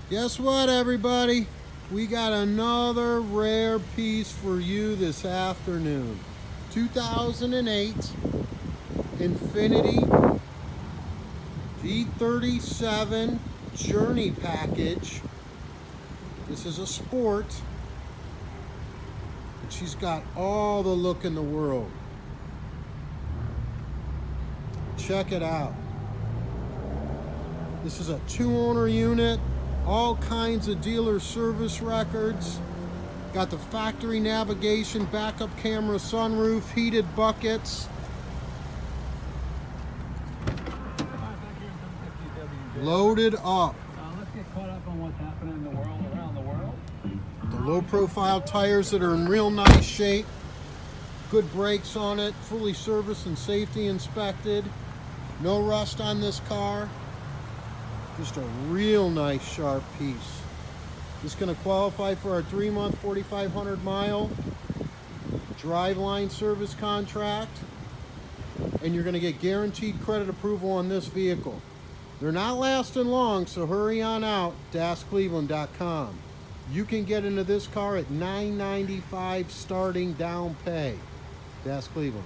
Guess what, everybody? We got another rare piece for you this afternoon. 2008 Infiniti G37 Journey package. This is a sport. And she's got all the look in the world. Check it out. This is a 2-owner unit. All kinds of dealer service records. Got the factory navigation, backup camera, sunroof, heated buckets. Loaded up. Let's get caught up on what's happening in the world, around the world. The low profile tires that are in real nice shape. Good brakes on it, fully serviced and safety inspected. No rust on this car. Just a real nice sharp piece. This is going to qualify for our 3-month 4,500 mile driveline service contract, and you're going to get guaranteed credit approval on this vehicle. They're not lasting long, so hurry on out to AskCleveland.com. You can get into this car at $995 starting down pay. To Ask Cleveland.